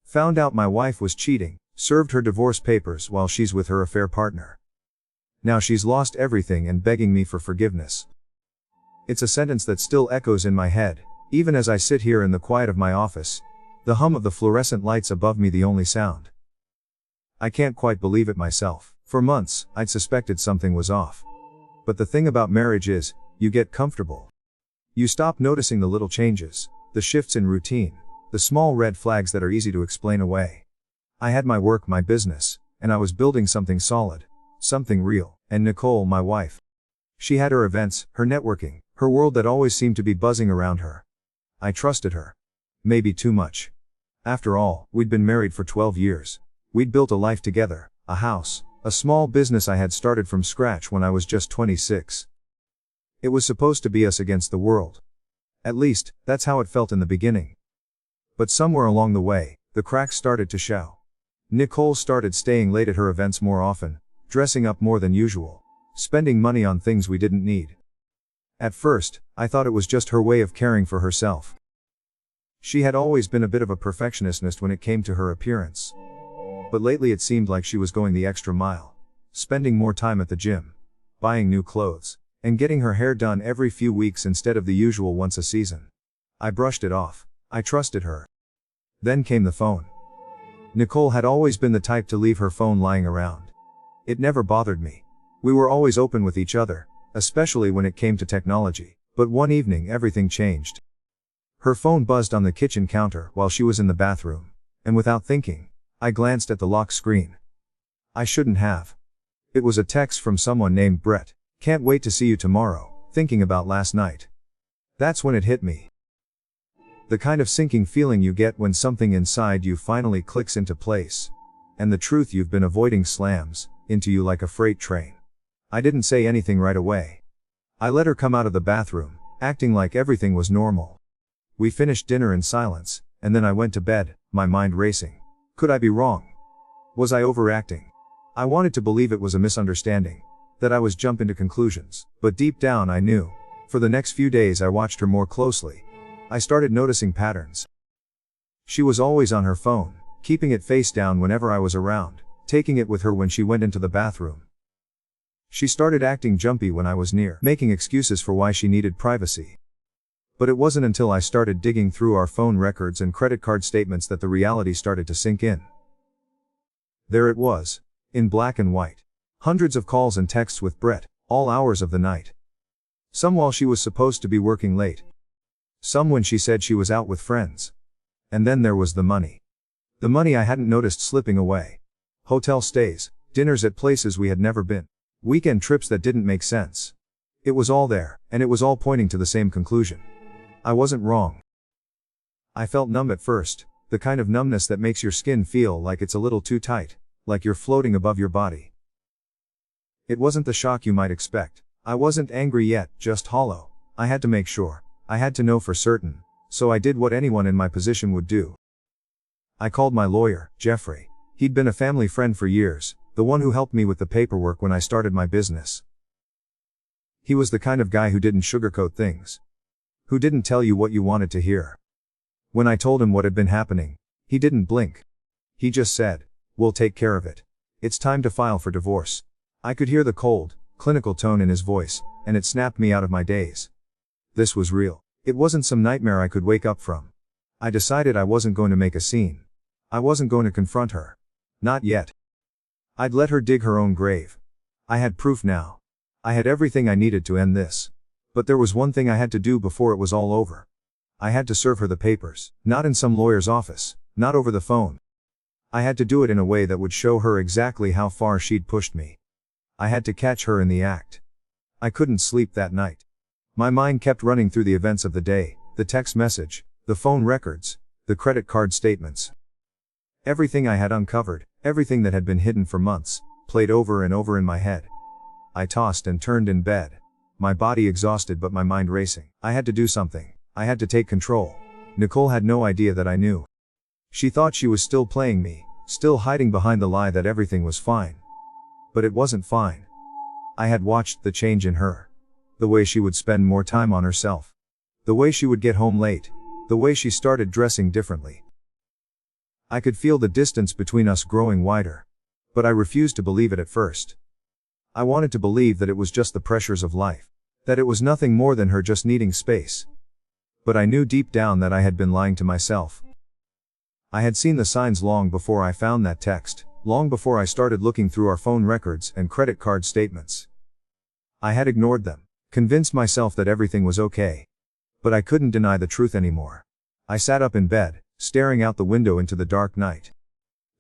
Found out my wife was cheating, served her divorce papers while she's with her affair partner. Now she's lost everything and begging me for forgiveness. It's a sentence that still echoes in my head, even as I sit here in the quiet of my office, the hum of the fluorescent lights above me the only sound. I can't quite believe it myself. For months, I'd suspected something was off. But the thing about marriage is, you get comfortable. You stop noticing the little changes, the shifts in routine, the small red flags that are easy to explain away. I had my work, my business, and I was building something solid, something real. And Nicole, my wife. She had her events, her networking, her world that always seemed to be buzzing around her. I trusted her. Maybe too much. After all, we'd been married for 12 years. We'd built a life together, a house, a small business I had started from scratch when I was just 26. It was supposed to be us against the world. At least, that's how it felt in the beginning. But somewhere along the way, the cracks started to show. Nicole started staying late at her events more often, dressing up more than usual, spending money on things we didn't need. At first, I thought it was just her way of caring for herself. She had always been a bit of a perfectionist when it came to her appearance. But lately it seemed like she was going the extra mile, spending more time at the gym, buying new clothes, and getting her hair done every few weeks instead of the usual once a season. I brushed it off. I trusted her. Then came the phone. Nicole had always been the type to leave her phone lying around. It never bothered me. We were always open with each other, especially when it came to technology. But one evening everything changed. Her phone buzzed on the kitchen counter while she was in the bathroom, and without thinking, I glanced at the lock screen. I shouldn't have. It was a text from someone named Brett. Can't wait to see you tomorrow, thinking about last night. That's when it hit me. The kind of sinking feeling you get when something inside you finally clicks into place, and the truth you've been avoiding slams into you like a freight train. I didn't say anything right away. I let her come out of the bathroom, acting like everything was normal. We finished dinner in silence, and then I went to bed, my mind racing. Could I be wrong? Was I overacting? I wanted to believe it was a misunderstanding, that I was jumping to conclusions, but deep down I knew. For the next few days I watched her more closely. I started noticing patterns. She was always on her phone, keeping it face down whenever I was around, taking it with her when she went into the bathroom. She started acting jumpy when I was near, making excuses for why she needed privacy. But it wasn't until I started digging through our phone records and credit card statements that the reality started to sink in. There it was, in black and white. Hundreds of calls and texts with Brett, all hours of the night. Some while she was supposed to be working late. Some when she said she was out with friends. And then there was the money. The money I hadn't noticed slipping away. Hotel stays, dinners at places we had never been. Weekend trips that didn't make sense. It was all there, and it was all pointing to the same conclusion. I wasn't wrong. I felt numb at first, the kind of numbness that makes your skin feel like it's a little too tight, like you're floating above your body. It wasn't the shock you might expect. I wasn't angry yet, just hollow. I had to make sure. I had to know for certain, so I did what anyone in my position would do. I called my lawyer, Jeffrey. He'd been a family friend for years, the one who helped me with the paperwork when I started my business. He was the kind of guy who didn't sugarcoat things. Who didn't tell you what you wanted to hear. When I told him what had been happening, he didn't blink. He just said, "We'll take care of it. It's time to file for divorce." I could hear the cold, clinical tone in his voice, and it snapped me out of my daze. This was real. It wasn't some nightmare I could wake up from. I decided I wasn't going to make a scene. I wasn't going to confront her. Not yet. I'd let her dig her own grave. I had proof now. I had everything I needed to end this. But there was one thing I had to do before it was all over. I had to serve her the papers, not in some lawyer's office, not over the phone. I had to do it in a way that would show her exactly how far she'd pushed me. I had to catch her in the act. I couldn't sleep that night. My mind kept running through the events of the day, the text message, the phone records, the credit card statements. Everything I had uncovered, everything that had been hidden for months, played over and over in my head. I tossed and turned in bed. My body exhausted but my mind racing. I had to do something. I had to take control. Nicole had no idea that I knew. She thought she was still playing me, still hiding behind the lie that everything was fine. But it wasn't fine. I had watched the change in her. The way she would spend more time on herself. The way she would get home late. The way she started dressing differently. I could feel the distance between us growing wider. But I refused to believe it at first. I wanted to believe that it was just the pressures of life. That it was nothing more than her just needing space. But I knew deep down that I had been lying to myself. I had seen the signs long before I found that text, long before I started looking through our phone records and credit card statements. I had ignored them, convinced myself that everything was okay. But I couldn't deny the truth anymore. I sat up in bed, staring out the window into the dark night.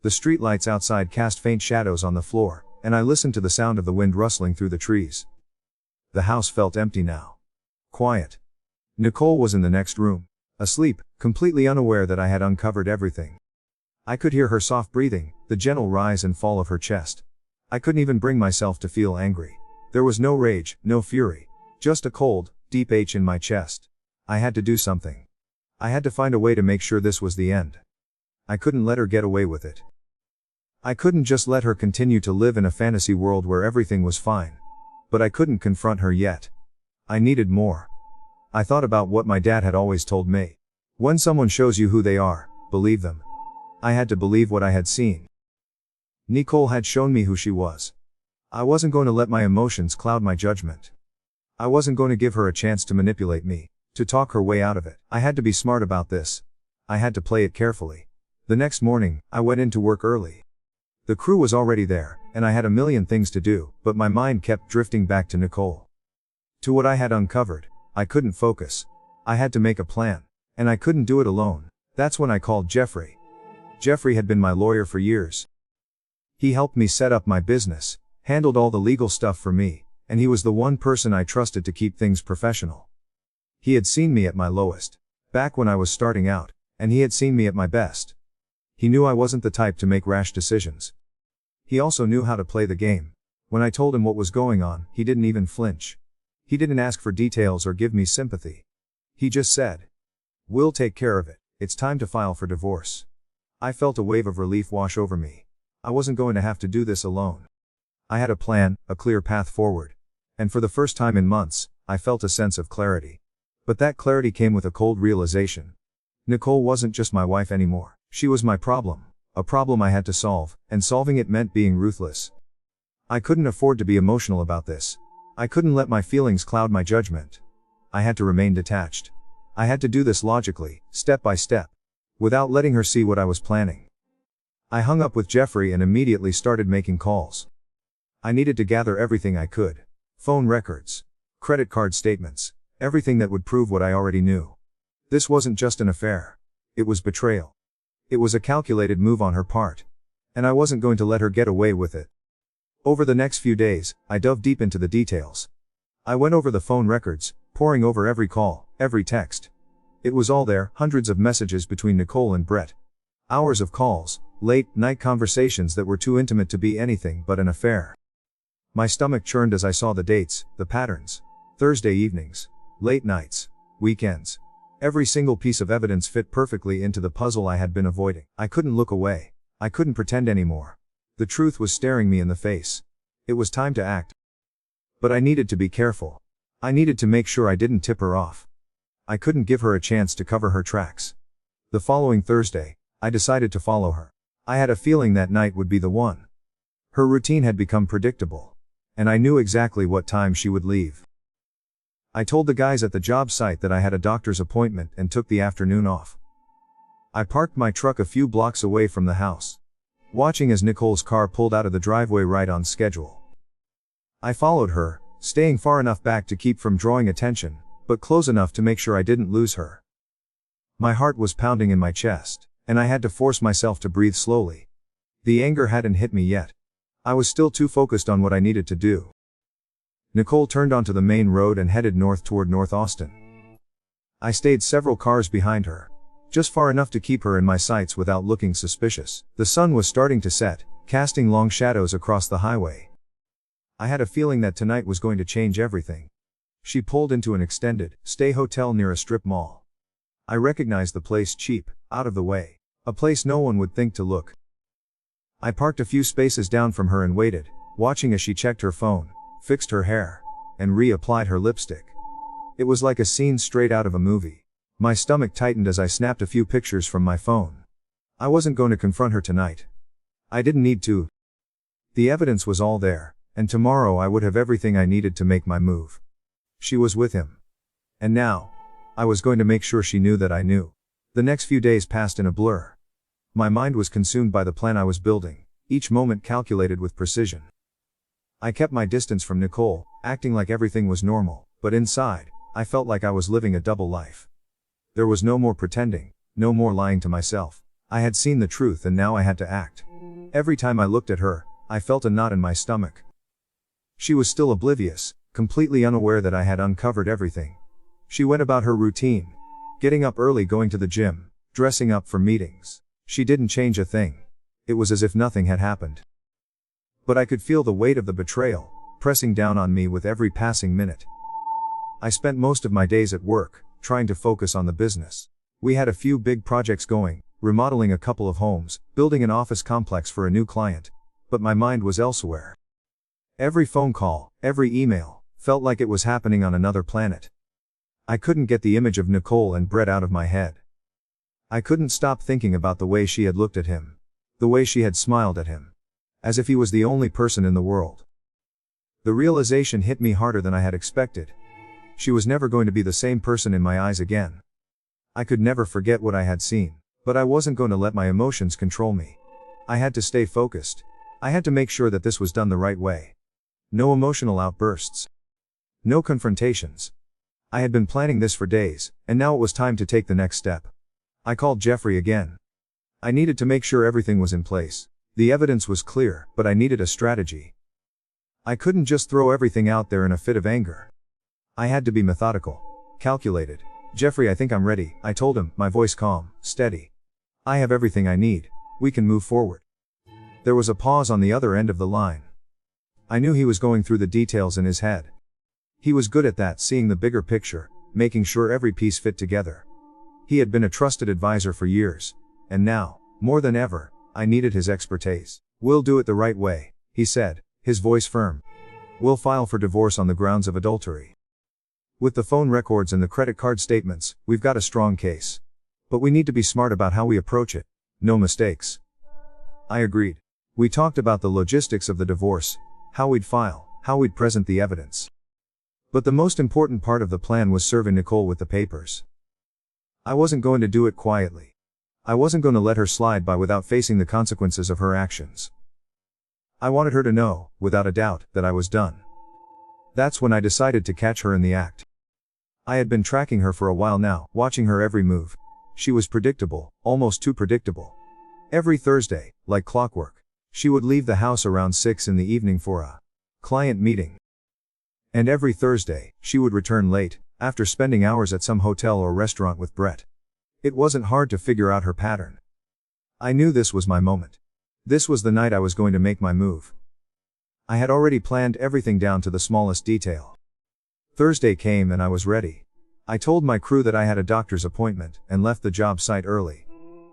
The streetlights outside cast faint shadows on the floor, and I listened to the sound of the wind rustling through the trees. The house felt empty now. Quiet. Nicole was in the next room, asleep, completely unaware that I had uncovered everything. I could hear her soft breathing, the gentle rise and fall of her chest. I couldn't even bring myself to feel angry. There was no rage, no fury, just a cold, deep ache in my chest. I had to do something. I had to find a way to make sure this was the end. I couldn't let her get away with it. I couldn't just let her continue to live in a fantasy world where everything was fine. But I couldn't confront her yet. I needed more. I thought about what my dad had always told me. When someone shows you who they are, believe them. I had to believe what I had seen. Nicole had shown me who she was. I wasn't going to let my emotions cloud my judgment. I wasn't going to give her a chance to manipulate me, to talk her way out of it. I had to be smart about this. I had to play it carefully. The next morning, I went into work early. The crew was already there, and I had a million things to do, but my mind kept drifting back to Nicole. To what I had uncovered. I couldn't focus. I had to make a plan. And I couldn't do it alone. That's when I called Jeffrey. Jeffrey had been my lawyer for years. He helped me set up my business, handled all the legal stuff for me, and he was the one person I trusted to keep things professional. He had seen me at my lowest, back when I was starting out, and he had seen me at my best. He knew I wasn't the type to make rash decisions. He also knew how to play the game. When I told him what was going on, he didn't even flinch. He didn't ask for details or give me sympathy. He just said, "We'll take care of it. It's time to file for divorce." I felt a wave of relief wash over me. I wasn't going to have to do this alone. I had a plan, a clear path forward. And for the first time in months, I felt a sense of clarity. But that clarity came with a cold realization. Nicole wasn't just my wife anymore. She was my problem. A problem I had to solve, and solving it meant being ruthless. I couldn't afford to be emotional about this. I couldn't let my feelings cloud my judgment. I had to remain detached. I had to do this logically, step by step, without letting her see what I was planning. I hung up with Jeffrey and immediately started making calls. I needed to gather everything I could. Phone records, credit card statements, everything that would prove what I already knew. This wasn't just an affair. It was betrayal. It was a calculated move on her part. And I wasn't going to let her get away with it. Over the next few days, I dove deep into the details. I went over the phone records, poring over every call, every text. It was all there, hundreds of messages between Nicole and Brett. Hours of calls, late-night conversations that were too intimate to be anything but an affair. My stomach churned as I saw the dates, the patterns. Thursday evenings, late nights, weekends. Every single piece of evidence fit perfectly into the puzzle I had been avoiding. I couldn't look away. I couldn't pretend anymore. The truth was staring me in the face. It was time to act. But I needed to be careful. I needed to make sure I didn't tip her off. I couldn't give her a chance to cover her tracks. The following Thursday, I decided to follow her. I had a feeling that night would be the one. Her routine had become predictable. And I knew exactly what time she would leave. I told the guys at the job site that I had a doctor's appointment and took the afternoon off. I parked my truck a few blocks away from the house, watching as Nicole's car pulled out of the driveway right on schedule. I followed her, staying far enough back to keep from drawing attention, but close enough to make sure I didn't lose her. My heart was pounding in my chest, and I had to force myself to breathe slowly. The anger hadn't hit me yet. I was still too focused on what I needed to do. Nicole turned onto the main road and headed north toward North Austin. I stayed several cars behind her, just far enough to keep her in my sights without looking suspicious. The sun was starting to set, casting long shadows across the highway. I had a feeling that tonight was going to change everything. She pulled into an extended stay hotel near a strip mall. I recognized the place, cheap, out of the way. A place no one would think to look. I parked a few spaces down from her and waited, watching as she checked her phone, fixed her hair, and reapplied her lipstick. It was like a scene straight out of a movie. My stomach tightened as I snapped a few pictures from my phone. I wasn't going to confront her tonight. I didn't need to. The evidence was all there, and tomorrow I would have everything I needed to make my move. She was with him. And now, I was going to make sure she knew that I knew. The next few days passed in a blur. My mind was consumed by the plan I was building, each moment calculated with precision. I kept my distance from Nicole, acting like everything was normal, but inside, I felt like I was living a double life. There was no more pretending, no more lying to myself. I had seen the truth and now I had to act. Every time I looked at her, I felt a knot in my stomach. She was still oblivious, completely unaware that I had uncovered everything. She went about her routine, getting up early, going to the gym, dressing up for meetings. She didn't change a thing. It was as if nothing had happened. But I could feel the weight of the betrayal, pressing down on me with every passing minute. I spent most of my days at work, trying to focus on the business. We had a few big projects going, remodeling a couple of homes, building an office complex for a new client. But my mind was elsewhere. Every phone call, every email, felt like it was happening on another planet. I couldn't get the image of Nicole and Brett out of my head. I couldn't stop thinking about the way she had looked at him. The way she had smiled at him. As if he was the only person in the world. The realization hit me harder than I had expected. She was never going to be the same person in my eyes again. I could never forget what I had seen, but I wasn't going to let my emotions control me. I had to stay focused. I had to make sure that this was done the right way. No emotional outbursts. No confrontations. I had been planning this for days, and now it was time to take the next step. I called Jeffrey again. I needed to make sure everything was in place. The evidence was clear, but I needed a strategy. I couldn't just throw everything out there in a fit of anger. I had to be methodical, calculated. Jeffrey, I think I'm ready, I told him, my voice calm, steady. I have everything I need. We can move forward. There was a pause on the other end of the line. I knew he was going through the details in his head. He was good at that, seeing the bigger picture, making sure every piece fit together. He had been a trusted advisor for years, and now, more than ever, I needed his expertise. We'll do it the right way, he said, his voice firm. We'll file for divorce on the grounds of adultery. With the phone records and the credit card statements, we've got a strong case. But we need to be smart about how we approach it. No mistakes. I agreed. We talked about the logistics of the divorce, how we'd file, how we'd present the evidence. But the most important part of the plan was serving Nicole with the papers. I wasn't going to do it quietly. I wasn't going to let her slide by without facing the consequences of her actions. I wanted her to know, without a doubt, that I was done. That's when I decided to catch her in the act. I had been tracking her for a while now, watching her every move. She was predictable, almost too predictable. Every Thursday, like clockwork, she would leave the house around 6 in the evening for a client meeting. And every Thursday, she would return late, after spending hours at some hotel or restaurant with Brett. It wasn't hard to figure out her pattern. I knew this was my moment. This was the night I was going to make my move. I had already planned everything down to the smallest detail. Thursday came and I was ready. I told my crew that I had a doctor's appointment and left the job site early.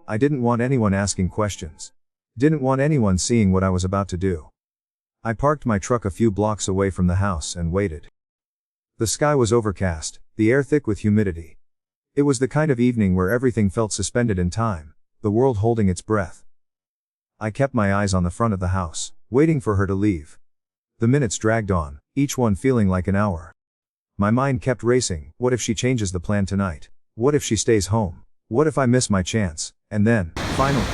I didn't want anyone asking questions. Didn't want anyone seeing what I was about to do. I parked my truck a few blocks away from the house and waited. The sky was overcast, the air thick with humidity. It was the kind of evening where everything felt suspended in time, the world holding its breath. I kept my eyes on the front of the house, waiting for her to leave. The minutes dragged on, each one feeling like an hour. My mind kept racing. What if she changes the plan tonight? What if she stays home? What if I miss my chance? And then, finally,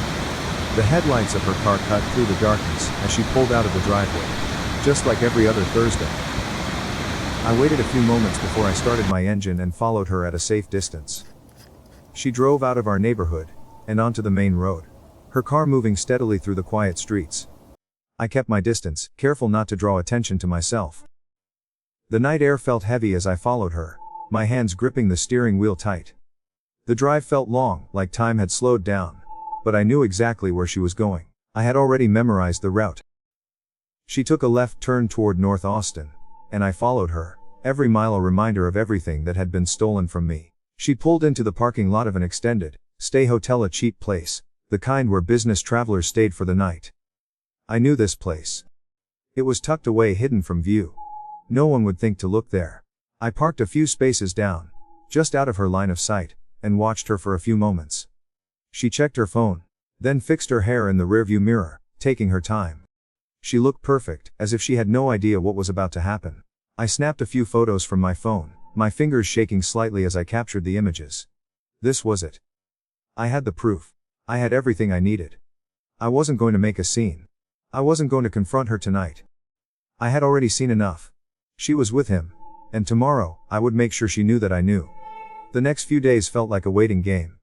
the headlights of her car cut through the darkness as she pulled out of the driveway, just like every other Thursday. I waited a few moments before I started my engine and followed her at a safe distance. She drove out of our neighborhood and onto the main road, her car moving steadily through the quiet streets. I kept my distance, careful not to draw attention to myself. The night air felt heavy as I followed her, my hands gripping the steering wheel tight. The drive felt long, like time had slowed down, but I knew exactly where she was going. I had already memorized the route. She took a left turn toward North Austin, and I followed her, every mile a reminder of everything that had been stolen from me. She pulled into the parking lot of an extended stay hotel, a cheap place, the kind where business travelers stayed for the night. I knew this place. It was tucked away, hidden from view. No one would think to look there. I parked a few spaces down, just out of her line of sight, and watched her for a few moments. She checked her phone. Then fixed her hair in the rearview mirror, taking her time. She looked perfect, as if she had no idea what was about to happen. I snapped a few photos from my phone, my fingers shaking slightly as I captured the images. This was it. I had the proof. I had everything I needed. I wasn't going to make a scene. I wasn't going to confront her tonight. I had already seen enough. She was with him. And tomorrow, I would make sure she knew that I knew. The next few days felt like a waiting game.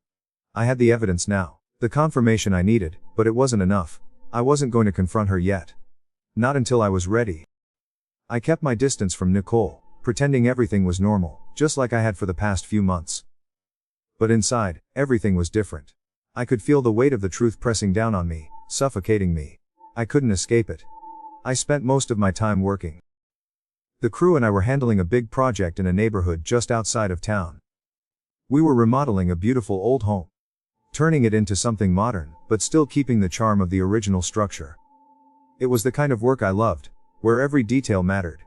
I had the evidence now. The confirmation I needed, but it wasn't enough. I wasn't going to confront her yet. Not until I was ready. I kept my distance from Nicole, pretending everything was normal, just like I had for the past few months. But inside, everything was different. I could feel the weight of the truth pressing down on me, suffocating me. I couldn't escape it. I spent most of my time working. The crew and I were handling a big project in a neighborhood just outside of town. We were remodeling a beautiful old home, turning it into something modern, but still keeping the charm of the original structure. It was the kind of work I loved, where every detail mattered.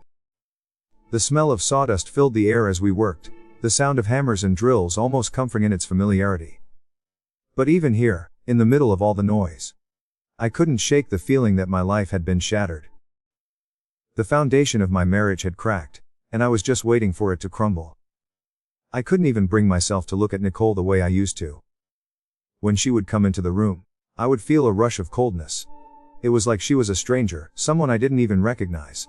The smell of sawdust filled the air as we worked, the sound of hammers and drills almost comforting in its familiarity. But even here, in the middle of all the noise, I couldn't shake the feeling that my life had been shattered. The foundation of my marriage had cracked, and I was just waiting for it to crumble. I couldn't even bring myself to look at Nicole the way I used to. When she would come into the room, I would feel a rush of coldness. It was like she was a stranger, someone I didn't even recognize.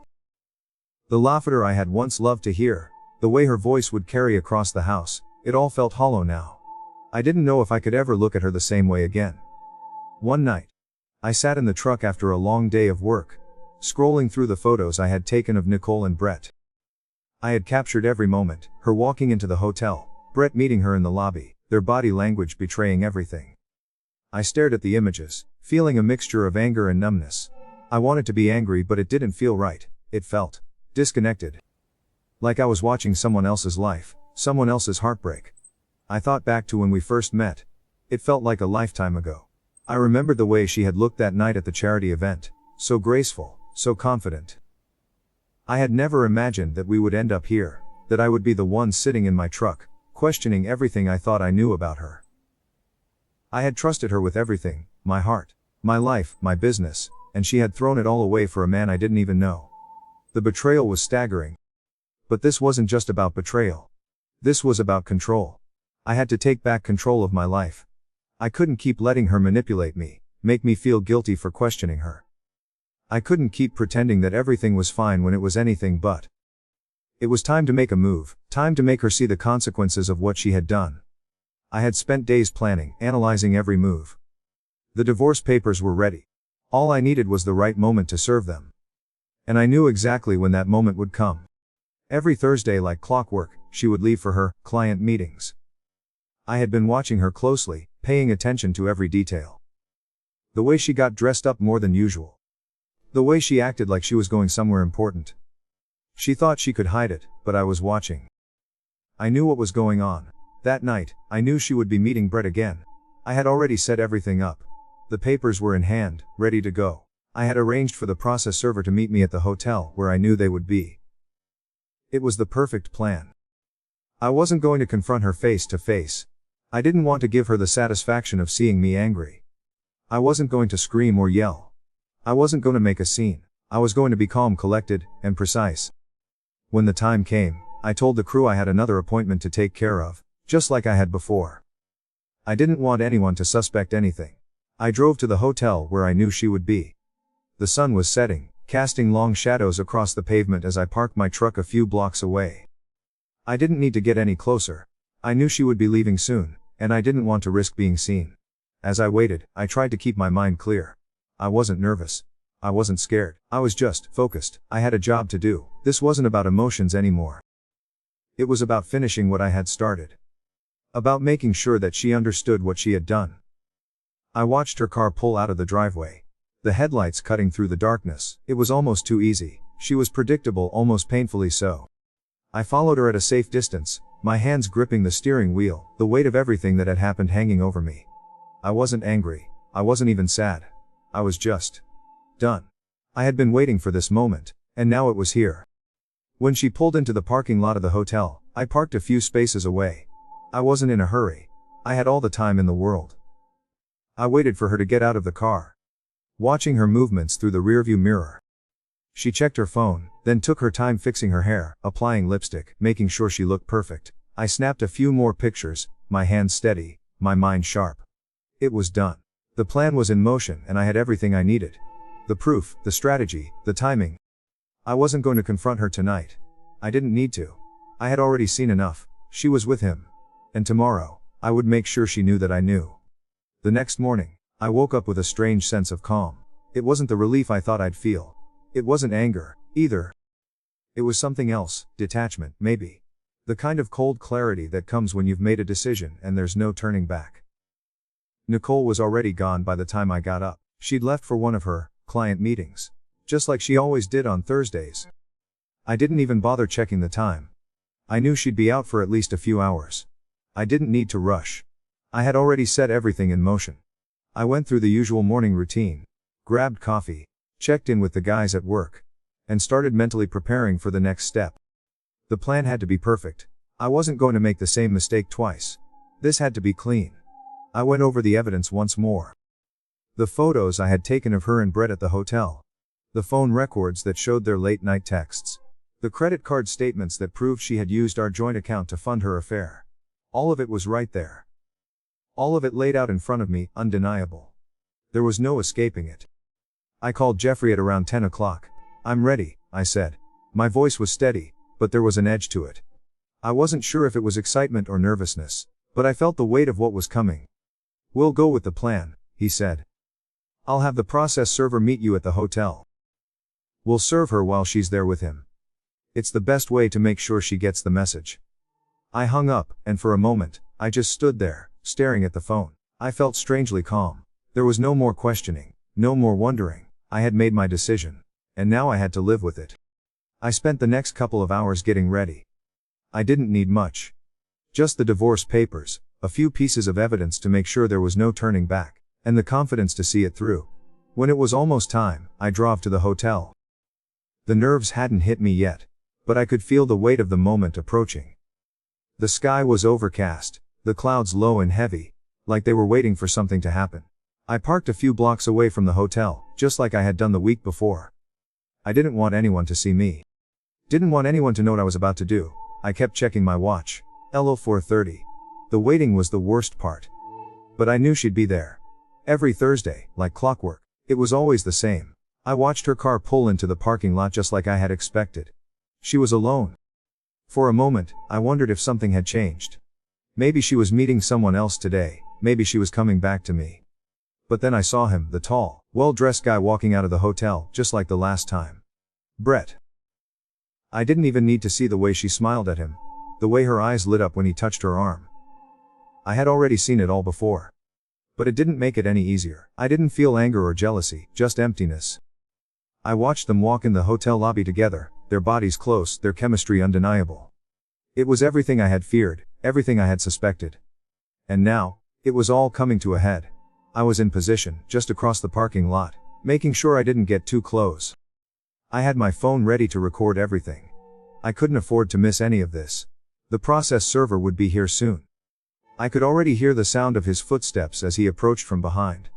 The laughter I had once loved to hear, the way her voice would carry across the house, it all felt hollow now. I didn't know if I could ever look at her the same way again. One night, I sat in the truck after a long day of work, scrolling through the photos I had taken of Nicole and Brett. I had captured every moment, her walking into the hotel, Brett meeting her in the lobby, their body language betraying everything. I stared at the images, feeling a mixture of anger and numbness. I wanted to be angry, but it didn't feel right. It felt disconnected. Like I was watching someone else's life, someone else's heartbreak. I thought back to when we first met. It felt like a lifetime ago. I remembered the way she had looked that night at the charity event, so graceful, so confident. I had never imagined that we would end up here, that I would be the one sitting in my truck, questioning everything I thought I knew about her. I had trusted her with everything, my heart, my life, my business, and she had thrown it all away for a man I didn't even know. The betrayal was staggering. But this wasn't just about betrayal. This was about control. I had to take back control of my life. I couldn't keep letting her manipulate me, make me feel guilty for questioning her. I couldn't keep pretending that everything was fine when it was anything but. It was time to make a move, time to make her see the consequences of what she had done. I had spent days planning, analyzing every move. The divorce papers were ready. All I needed was the right moment to serve them. And I knew exactly when that moment would come. Every Thursday, like clockwork, she would leave for her client meetings. I had been watching her closely, paying attention to every detail. The way she got dressed up more than usual. The way she acted like she was going somewhere important. She thought she could hide it, but I was watching. I knew what was going on. That night, I knew she would be meeting Brett again. I had already set everything up. The papers were in hand, ready to go. I had arranged for the process server to meet me at the hotel where I knew they would be. It was the perfect plan. I wasn't going to confront her face to face. I didn't want to give her the satisfaction of seeing me angry. I wasn't going to scream or yell. I wasn't going to make a scene. I was going to be calm, collected, and precise. When the time came, I told the crew I had another appointment to take care of, just like I had before. I didn't want anyone to suspect anything. I drove to the hotel where I knew she would be. The sun was setting, casting long shadows across the pavement as I parked my truck a few blocks away. I didn't need to get any closer. I knew she would be leaving soon, and I didn't want to risk being seen. As I waited, I tried to keep my mind clear. I wasn't nervous. I wasn't scared. I was just focused. I had a job to do. This wasn't about emotions anymore. It was about finishing what I had started. About making sure that she understood what she had done. I watched her car pull out of the driveway. The headlights cutting through the darkness. It was almost too easy. She was predictable, almost painfully so. I followed her at a safe distance, my hands gripping the steering wheel, the weight of everything that had happened hanging over me. I wasn't angry. I wasn't even sad. I was just done. I had been waiting for this moment, and now it was here. When she pulled into the parking lot of the hotel, I parked a few spaces away. I wasn't in a hurry. I had all the time in the world. I waited for her to get out of the car, watching her movements through the rearview mirror. She checked her phone, then took her time fixing her hair, applying lipstick, making sure she looked perfect. I snapped a few more pictures, my hands steady, my mind sharp. It was done. The plan was in motion and I had everything I needed. The proof, the strategy, the timing. I wasn't going to confront her tonight. I didn't need to. I had already seen enough. She was with him. And tomorrow, I would make sure she knew that I knew. The next morning, I woke up with a strange sense of calm. It wasn't the relief I thought I'd feel. It wasn't anger, either. It was something else, detachment, maybe. The kind of cold clarity that comes when you've made a decision and there's no turning back. Nicole was already gone by the time I got up. She'd left for one of her client meetings, just like she always did on Thursdays. I didn't even bother checking the time. I knew she'd be out for at least a few hours. I didn't need to rush. I had already set everything in motion. I went through the usual morning routine, grabbed coffee, checked in with the guys at work, and started mentally preparing for the next step. The plan had to be perfect. I wasn't going to make the same mistake twice. This had to be clean. I went over the evidence once more. The photos I had taken of her and Brett at the hotel. The phone records that showed their late-night texts. The credit card statements that proved she had used our joint account to fund her affair. All of it was right there. All of it laid out in front of me, undeniable. There was no escaping it. I called Jeffrey at around 10 o'clock. "I'm ready," I said. My voice was steady, but there was an edge to it. I wasn't sure if it was excitement or nervousness, but I felt the weight of what was coming. "We'll go with the plan," he said. "I'll have the process server meet you at the hotel. We'll serve her while she's there with him. It's the best way to make sure she gets the message." I hung up, and for a moment, I just stood there, staring at the phone. I felt strangely calm. There was no more questioning, no more wondering. I had made my decision, and now I had to live with it. I spent the next couple of hours getting ready. I didn't need much. Just the divorce papers, a few pieces of evidence to make sure there was no turning back, and the confidence to see it through. When it was almost time, I drove to the hotel. The nerves hadn't hit me yet, but I could feel the weight of the moment approaching. The sky was overcast, the clouds low and heavy, like they were waiting for something to happen. I parked a few blocks away from the hotel, just like I had done the week before. I didn't want anyone to see me. Didn't want anyone to know what I was about to do. I kept checking my watch. LO 4:30. The waiting was the worst part. But I knew she'd be there. Every Thursday, like clockwork. It was always the same. I watched her car pull into the parking lot just like I had expected. She was alone. For a moment, I wondered if something had changed. Maybe she was meeting someone else today, maybe she was coming back to me. But then I saw him, the tall, well-dressed guy walking out of the hotel, just like the last time. Brett. I didn't even need to see the way she smiled at him, the way her eyes lit up when he touched her arm. I had already seen it all before. But it didn't make it any easier. I didn't feel anger or jealousy, just emptiness. I watched them walk in the hotel lobby together, their bodies close, their chemistry undeniable. It was everything I had feared, everything I had suspected. And now, it was all coming to a head. I was in position, just across the parking lot, making sure I didn't get too close. I had my phone ready to record everything. I couldn't afford to miss any of this. The process server would be here soon. I could already hear the sound of his footsteps as he approached from behind.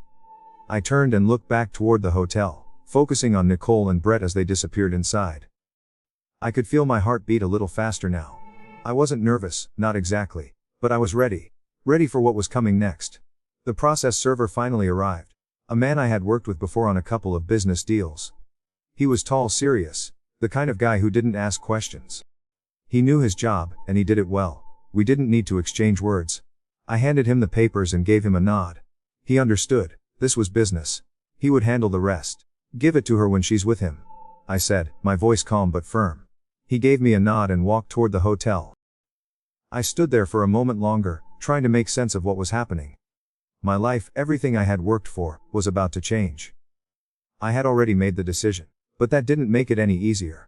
I turned and looked back toward the hotel, focusing on Nicole and Brett as they disappeared inside. I could feel my heart beat a little faster now. I wasn't nervous, not exactly, but I was ready. Ready for what was coming next. The process server finally arrived. A man I had worked with before on a couple of business deals. He was tall, serious, the kind of guy who didn't ask questions. He knew his job, and he did it well. We didn't need to exchange words. I handed him the papers and gave him a nod. He understood. This was business. He would handle the rest. "Give it to her when she's with him," I said, my voice calm but firm. He gave me a nod and walked toward the hotel. I stood there for a moment longer, trying to make sense of what was happening. My life, everything I had worked for, was about to change. I had already made the decision, but that didn't make it any easier.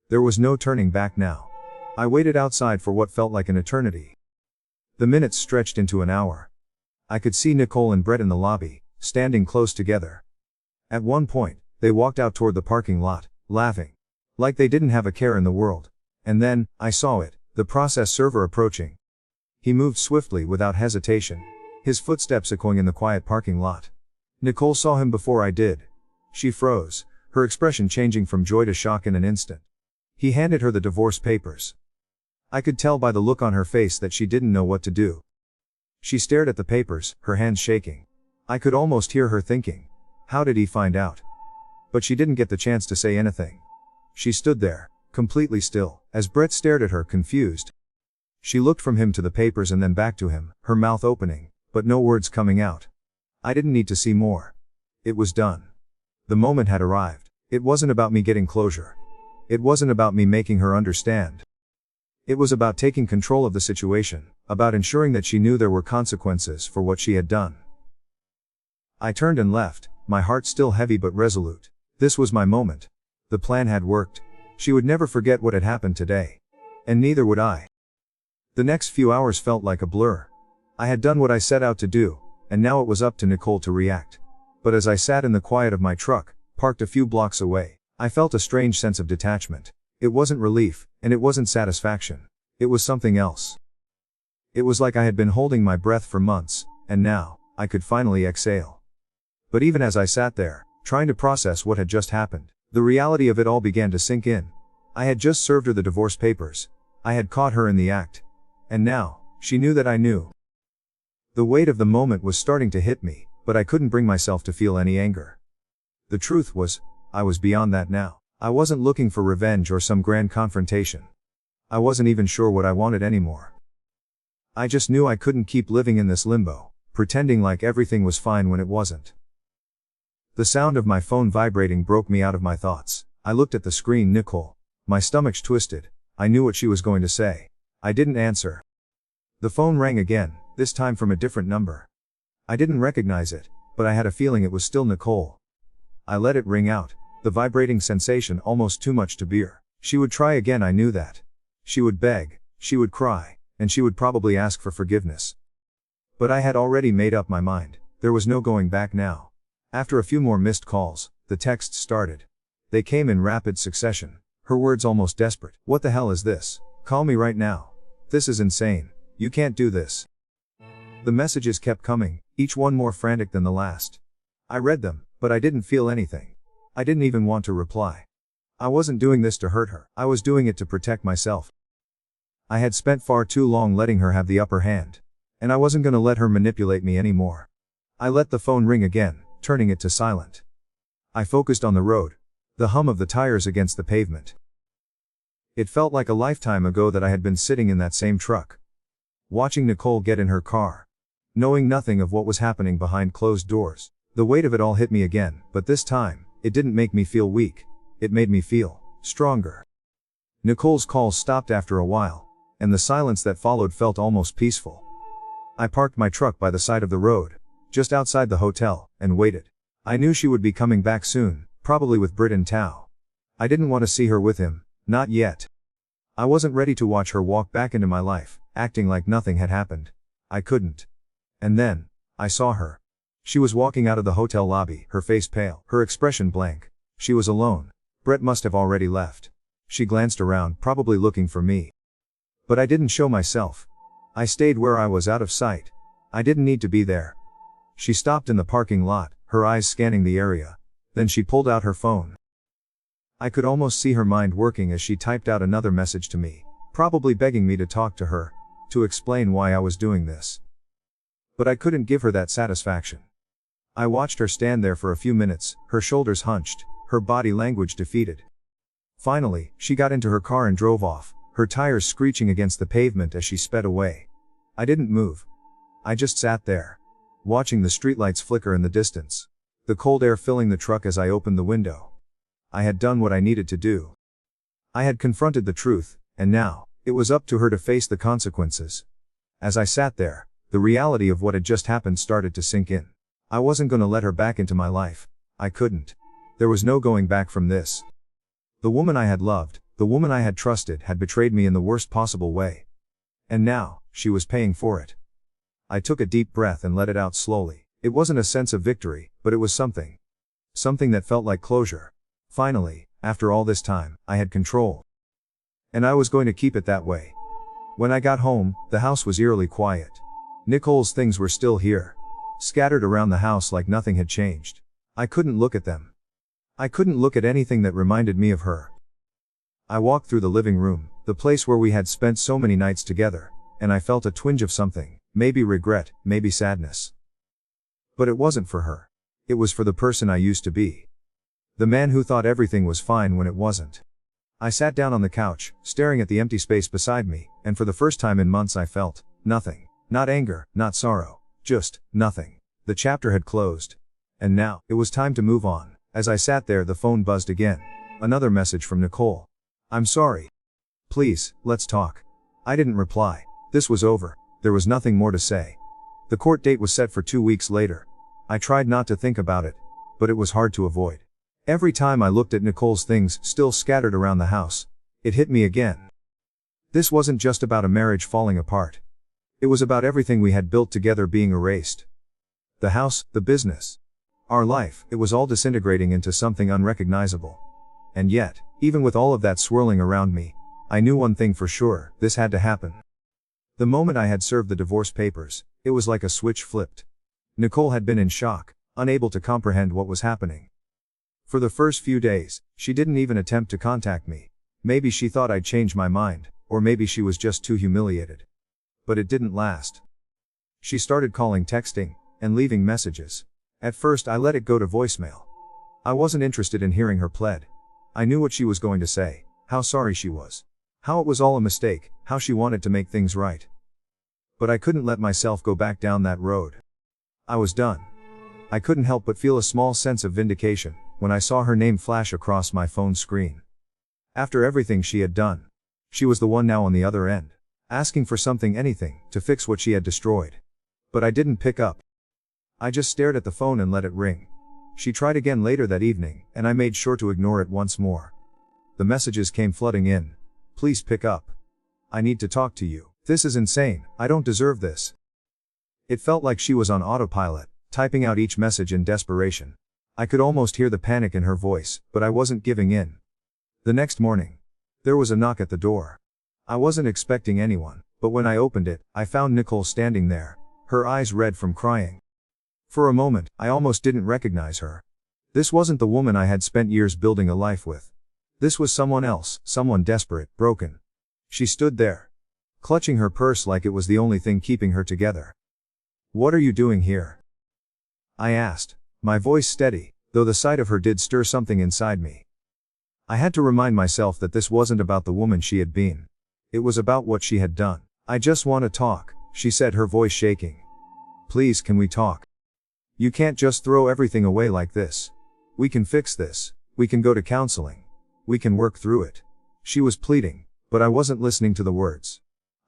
There was no turning back now. I waited outside for what felt like an eternity. The minutes stretched into an hour. I could see Nicole and Brett in the lobby, standing close together. At one point, they walked out toward the parking lot, laughing. Like they didn't have a care in the world. And then, I saw it, the process server approaching. He moved swiftly without hesitation. his footsteps echoing in the quiet parking lot. Nicole saw him before I did. She froze, her expression changing from joy to shock in an instant. He handed her the divorce papers. I could tell by the look on her face that she didn't know what to do. She stared at the papers, her hands shaking. I could almost hear her thinking, how did he find out? But she didn't get the chance to say anything. She stood there, completely still, as Brett stared at her, confused. She looked from him to the papers and then back to him, her mouth opening, but no words coming out. I didn't need to see more. It was done. The moment had arrived. It wasn't about me getting closure. It wasn't about me making her understand. It was about taking control of the situation, about ensuring that she knew there were consequences for what she had done. I turned and left, my heart still heavy but resolute. This was my moment. The plan had worked. She would never forget what had happened today. And neither would I. The next few hours felt like a blur. I had done what I set out to do, and now it was up to Nicole to react. But as I sat in the quiet of my truck, parked a few blocks away, I felt a strange sense of detachment. It wasn't relief, and it wasn't satisfaction. It was something else. It was like I had been holding my breath for months, and now, I could finally exhale. But even as I sat there, trying to process what had just happened, the reality of it all began to sink in. I had just served her the divorce papers. I had caught her in the act. And now, she knew that I knew. The weight of the moment was starting to hit me, but I couldn't bring myself to feel any anger. The truth was, I was beyond that now. I wasn't looking for revenge or some grand confrontation. I wasn't even sure what I wanted anymore. I just knew I couldn't keep living in this limbo, pretending like everything was fine when it wasn't. The sound of my phone vibrating broke me out of my thoughts. I looked at the screen. Nicole. My stomach twisted. I knew what she was going to say. I didn't answer. The phone rang again, this time from a different number. I didn't recognize it, but I had a feeling it was still Nicole. I let it ring out, the vibrating sensation almost too much to bear. She would try again, I knew that. She would beg, she would cry, and she would probably ask for forgiveness. But I had already made up my mind. There was no going back now. After a few more missed calls, the texts started. They came in rapid succession, her words almost desperate. What the hell is this? Call me right now. This is insane. You can't do this. The messages kept coming, each one more frantic than the last. I read them, but I didn't feel anything. I didn't even want to reply. I wasn't doing this to hurt her. I was doing it to protect myself. I had spent far too long letting her have the upper hand. And I wasn't gonna let her manipulate me anymore. I let the phone ring again, turning it to silent. I focused on the road, the hum of the tires against the pavement. It felt like a lifetime ago that I had been sitting in that same truck, watching Nicole get in her car, knowing nothing of what was happening behind closed doors. The weight of it all hit me again, but this time, it didn't make me feel weak. It made me feel stronger. Nicole's calls stopped after a while, and the silence that followed felt almost peaceful. I parked my truck by the side of the road, just outside the hotel, and waited. I knew she would be coming back soon, probably with Britt and Tao. I didn't want to see her with him, not yet. I wasn't ready to watch her walk back into my life, acting like nothing had happened. I couldn't. And then, I saw her. She was walking out of the hotel lobby, her face pale, her expression blank. She was alone. Brett must have already left. She glanced around, probably looking for me. But I didn't show myself. I stayed where I was, out of sight. I didn't need to be there. She stopped in the parking lot, her eyes scanning the area. Then she pulled out her phone. I could almost see her mind working as she typed out another message to me, probably begging me to talk to her, to explain why I was doing this. But I couldn't give her that satisfaction. I watched her stand there for a few minutes, her shoulders hunched, her body language defeated. Finally, she got into her car and drove off, her tires screeching against the pavement as she sped away. I didn't move. I just sat there, watching the streetlights flicker in the distance, the cold air filling the truck as I opened the window. I had done what I needed to do. I had confronted the truth, and now, it was up to her to face the consequences. As I sat there, the reality of what had just happened started to sink in. I wasn't gonna let her back into my life. I couldn't. There was no going back from this. The woman I had loved, the woman I had trusted, had betrayed me in the worst possible way. And now, she was paying for it. I took a deep breath and let it out slowly. It wasn't a sense of victory, but it was something. Something that felt like closure. Finally, after all this time, I had control. And I was going to keep it that way. When I got home, the house was eerily quiet. Nicole's things were still here, scattered around the house like nothing had changed. I couldn't look at them. I couldn't look at anything that reminded me of her. I walked through the living room, the place where we had spent so many nights together, and I felt a twinge of something, maybe regret, maybe sadness. But it wasn't for her. It was for the person I used to be. The man who thought everything was fine when it wasn't. I sat down on the couch, staring at the empty space beside me, and for the first time in months I felt nothing. Not anger, not sorrow, just nothing. The chapter had closed. And now, it was time to move on. As I sat there, the phone buzzed again. Another message from Nicole. "I'm sorry. Please, let's talk." I didn't reply. This was over. There was nothing more to say. The court date was set for 2 weeks later. I tried not to think about it, but it was hard to avoid. Every time I looked at Nicole's things still scattered around the house, it hit me again. This wasn't just about a marriage falling apart. It was about everything we had built together being erased. The house, the business, our life, it was all disintegrating into something unrecognizable. And yet, even with all of that swirling around me, I knew one thing for sure: this had to happen. The moment I had served the divorce papers, it was like a switch flipped. Nicole had been in shock, unable to comprehend what was happening. For the first few days, she didn't even attempt to contact me. Maybe she thought I'd changed my mind, or maybe she was just too humiliated. But it didn't last. She started calling, texting, and leaving messages. At first I let it go to voicemail. I wasn't interested in hearing her plead. I knew what she was going to say, how sorry she was, how it was all a mistake, how she wanted to make things right. But I couldn't let myself go back down that road. I was done. I couldn't help but feel a small sense of vindication when I saw her name flash across my phone screen. After everything she had done, she was the one now on the other end, asking for something, anything, to fix what she had destroyed. But I didn't pick up. I just stared at the phone and let it ring. She tried again later that evening, and I made sure to ignore it once more. The messages came flooding in. "Please pick up. I need to talk to you. This is insane. I don't deserve this." It felt like she was on autopilot, typing out each message in desperation. I could almost hear the panic in her voice, but I wasn't giving in. The next morning, there was a knock at the door. I wasn't expecting anyone, but when I opened it, I found Nicole standing there, her eyes red from crying. For a moment, I almost didn't recognize her. This wasn't the woman I had spent years building a life with. This was someone else, someone desperate, broken. She stood there, clutching her purse like it was the only thing keeping her together. "What are you doing here?" I asked, my voice steady, though the sight of her did stir something inside me. I had to remind myself that this wasn't about the woman she had been. It was about what she had done. "I just want to talk," she said, her voice shaking. "Please, can we talk? You can't just throw everything away like this. We can fix this. We can go to counseling. We can work through it." She was pleading, but I wasn't listening to the words.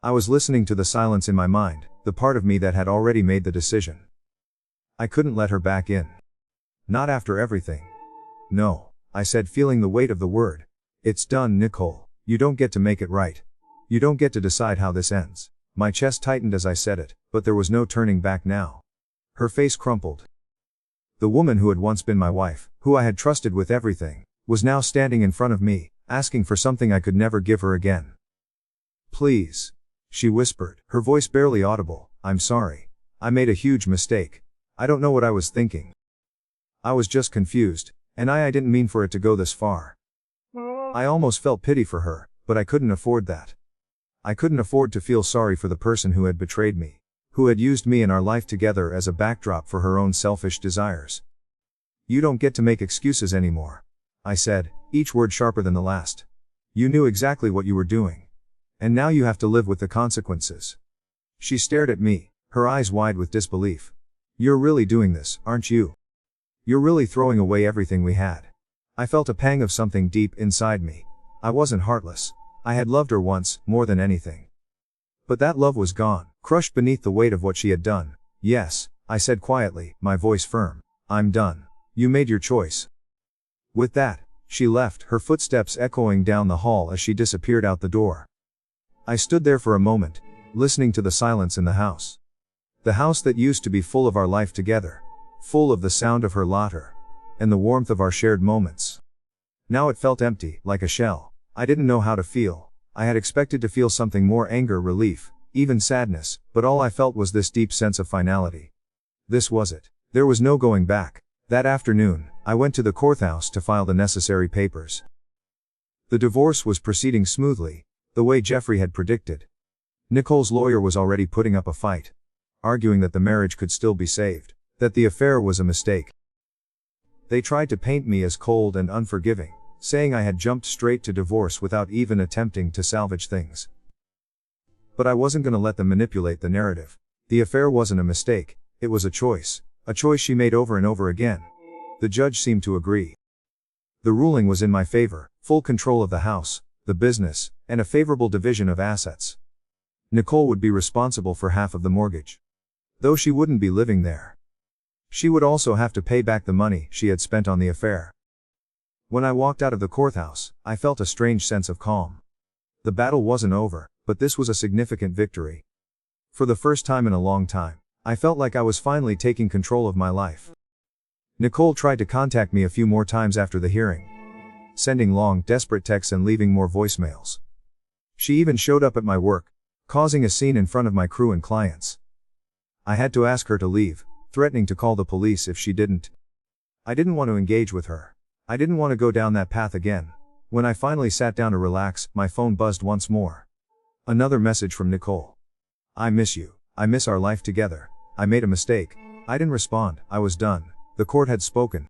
I was listening to the silence in my mind, the part of me that had already made the decision. I couldn't let her back in. Not after everything. "No," I said, feeling the weight of the word. "It's done, Nicole. You don't get to make it right. You don't get to decide how this ends." My chest tightened as I said it, but there was no turning back now. Her face crumpled. The woman who had once been my wife, who I had trusted with everything, was now standing in front of me, asking for something I could never give her again. "Please," she whispered, her voice barely audible. "I'm sorry. I made a huge mistake. I don't know what I was thinking. I was just confused, and I didn't mean for it to go this far." I almost felt pity for her, but I couldn't afford that. I couldn't afford to feel sorry for the person who had betrayed me, who had used me and our life together as a backdrop for her own selfish desires. "You don't get to make excuses anymore," I said, each word sharper than the last. "You knew exactly what you were doing. And now you have to live with the consequences." She stared at me, her eyes wide with disbelief. "You're really doing this, aren't you? You're really throwing away everything we had." I felt a pang of something deep inside me. I wasn't heartless. I had loved her once, more than anything. But that love was gone, crushed beneath the weight of what she had done. "Yes," I said quietly, my voice firm. "I'm done. You made your choice." With that, she left, her footsteps echoing down the hall as she disappeared out the door. I stood there for a moment, listening to the silence in the house. The house that used to be full of our life together, full of the sound of her laughter, and the warmth of our shared moments. Now it felt empty, like a shell. I didn't know how to feel. I had expected to feel something more: anger, relief, even sadness, but all I felt was this deep sense of finality. This was it. There was no going back. That afternoon, I went to the courthouse to file the necessary papers. The divorce was proceeding smoothly, the way Jeffrey had predicted. Nicole's lawyer was already putting up a fight, arguing that the marriage could still be saved, that the affair was a mistake. They tried to paint me as cold and unforgiving, saying I had jumped straight to divorce without even attempting to salvage things. But I wasn't going to let them manipulate the narrative. The affair wasn't a mistake, it was a choice she made over and over again. The judge seemed to agree. The ruling was in my favor, full control of the house, the business, and a favorable division of assets. Nicole would be responsible for half of the mortgage, though she wouldn't be living there. She would also have to pay back the money she had spent on the affair. When I walked out of the courthouse, I felt a strange sense of calm. The battle wasn't over, but this was a significant victory. For the first time in a long time, I felt like I was finally taking control of my life. Nicole tried to contact me a few more times after the hearing, sending long, desperate texts and leaving more voicemails. She even showed up at my work, causing a scene in front of my crew and clients. I had to ask her to leave, threatening to call the police if she didn't. I didn't want to engage with her. I didn't want to go down that path again. When I finally sat down to relax, my phone buzzed once more. Another message from Nicole. I miss you. I miss our life together. I made a mistake. I didn't respond. I was done. The court had spoken.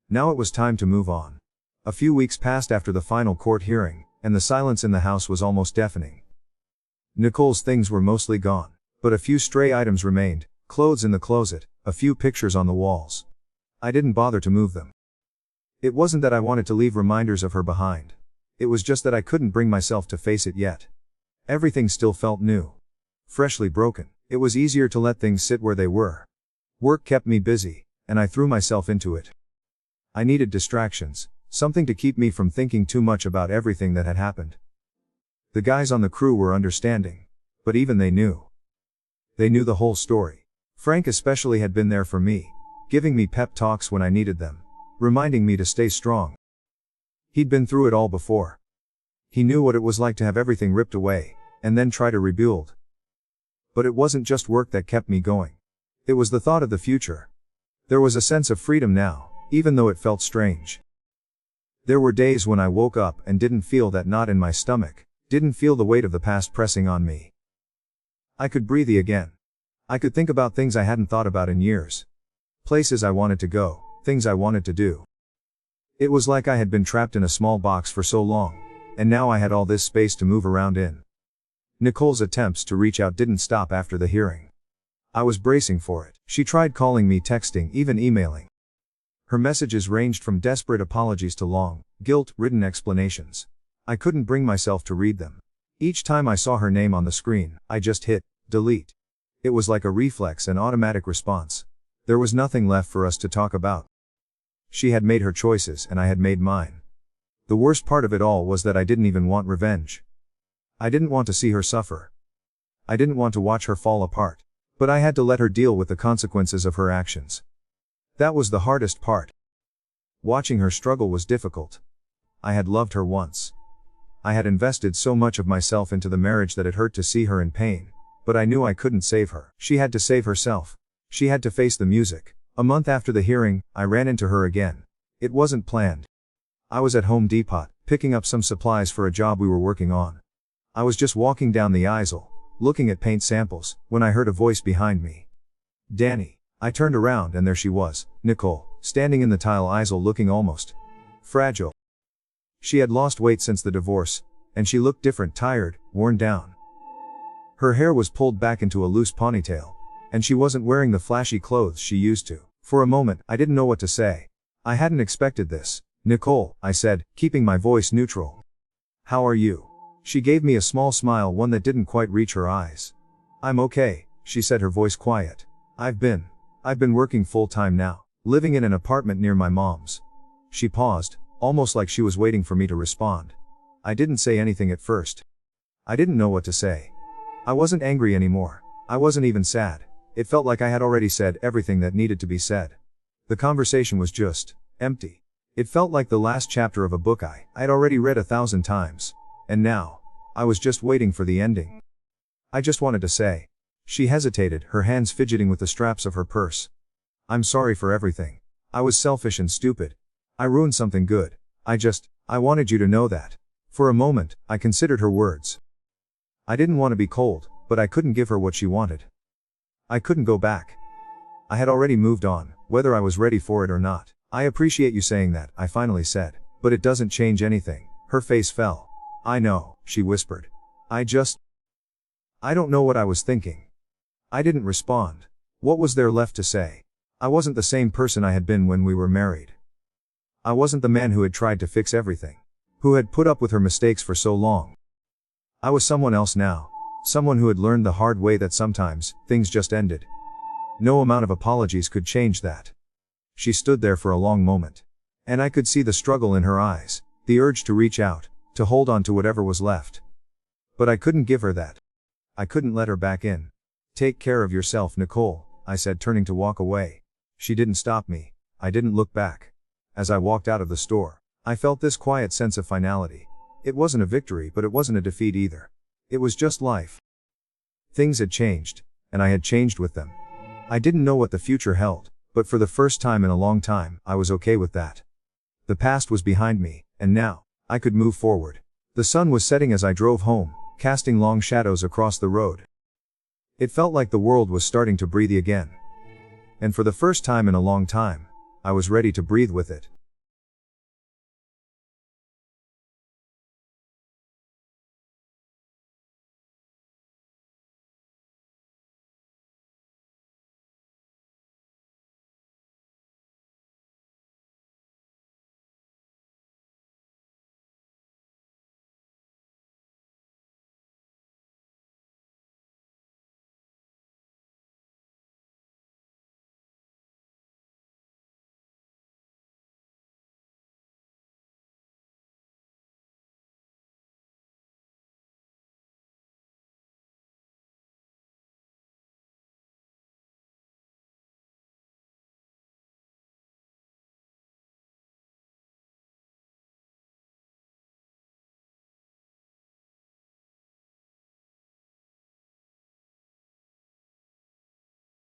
Now it was time to move on. A few weeks passed after the final court hearing, and the silence in the house was almost deafening. Nicole's things were mostly gone, but a few stray items remained, clothes in the closet, a few pictures on the walls. I didn't bother to move them. It wasn't that I wanted to leave reminders of her behind. It was just that I couldn't bring myself to face it yet. Everything still felt new. Freshly broken. It was easier to let things sit where they were. Work kept me busy, and I threw myself into it. I needed distractions, something to keep me from thinking too much about everything that had happened. The guys on the crew were understanding, but even they knew. They knew the whole story. Frank especially had been there for me, giving me pep talks when I needed them, reminding me to stay strong. He'd been through it all before. He knew what it was like to have everything ripped away, and then try to rebuild. But it wasn't just work that kept me going. It was the thought of the future. There was a sense of freedom now, even though it felt strange. There were days when I woke up and didn't feel that knot in my stomach, didn't feel the weight of the past pressing on me. I could breathe again. I could think about things I hadn't thought about in years. Places I wanted to go, things I wanted to do. It was like I had been trapped in a small box for so long, and now I had all this space to move around in. Nicole's attempts to reach out didn't stop after the hearing. I was bracing for it. She tried calling me, texting, even emailing. Her messages ranged from desperate apologies to long, guilt-ridden explanations. I couldn't bring myself to read them. Each time I saw her name on the screen, I just hit delete. It was like a reflex, an automatic response. There was nothing left for us to talk about. She had made her choices and I had made mine. The worst part of it all was that I didn't even want revenge. I didn't want to see her suffer. I didn't want to watch her fall apart. But I had to let her deal with the consequences of her actions. That was the hardest part. Watching her struggle was difficult. I had loved her once. I had invested so much of myself into the marriage that it hurt to see her in pain, but I knew I couldn't save her. She had to save herself. She had to face the music. A month after the hearing, I ran into her again. It wasn't planned. I was at Home Depot, picking up some supplies for a job we were working on. I was just walking down the aisle, looking at paint samples, when I heard a voice behind me. Danny. I turned around and there she was, Nicole, standing in the tile aisle looking almost fragile. She had lost weight since the divorce, and she looked different, tired, worn down. Her hair was pulled back into a loose ponytail, and she wasn't wearing the flashy clothes she used to. For a moment, I didn't know what to say. I hadn't expected this. Nicole, I said, keeping my voice neutral. How are you? She gave me a small smile, one that didn't quite reach her eyes. I'm okay, she said, her voice quiet. I've been working full-time now, living in an apartment near my mom's. She paused, almost like she was waiting for me to respond. I didn't say anything at first. I didn't know what to say. I wasn't angry anymore. I wasn't even sad. It felt like I had already said everything that needed to be said. The conversation was just empty. It felt like the last chapter of a book I'd already read 1,000 times. And now, I was just waiting for the ending. I just wanted to say. She hesitated, her hands fidgeting with the straps of her purse. I'm sorry for everything. I was selfish and stupid. I ruined something good. I wanted you to know that. For a moment, I considered her words. I didn't want to be cold, but I couldn't give her what she wanted. I couldn't go back. I had already moved on, whether I was ready for it or not. I appreciate you saying that, I finally said. But it doesn't change anything. Her face fell. I know, she whispered. I don't know what I was thinking. I didn't respond. What was there left to say? I wasn't the same person I had been when we were married. I wasn't the man who had tried to fix everything, who had put up with her mistakes for so long. I was someone else now, someone who had learned the hard way that sometimes, things just ended. No amount of apologies could change that. She stood there for a long moment. And I could see the struggle in her eyes, the urge to reach out, to hold on to whatever was left. But I couldn't give her that. I couldn't let her back in. Take care of yourself, Nicole, I said, turning to walk away. She didn't stop me. I didn't look back. As I walked out of the store, I felt this quiet sense of finality. It wasn't a victory, but it wasn't a defeat either. It was just life. Things had changed, and I had changed with them. I didn't know what the future held, but for the first time in a long time, I was okay with that. The past was behind me, and now, I could move forward. The sun was setting as I drove home, casting long shadows across the road. It felt like the world was starting to breathe again. And for the first time in a long time, I was ready to breathe with it.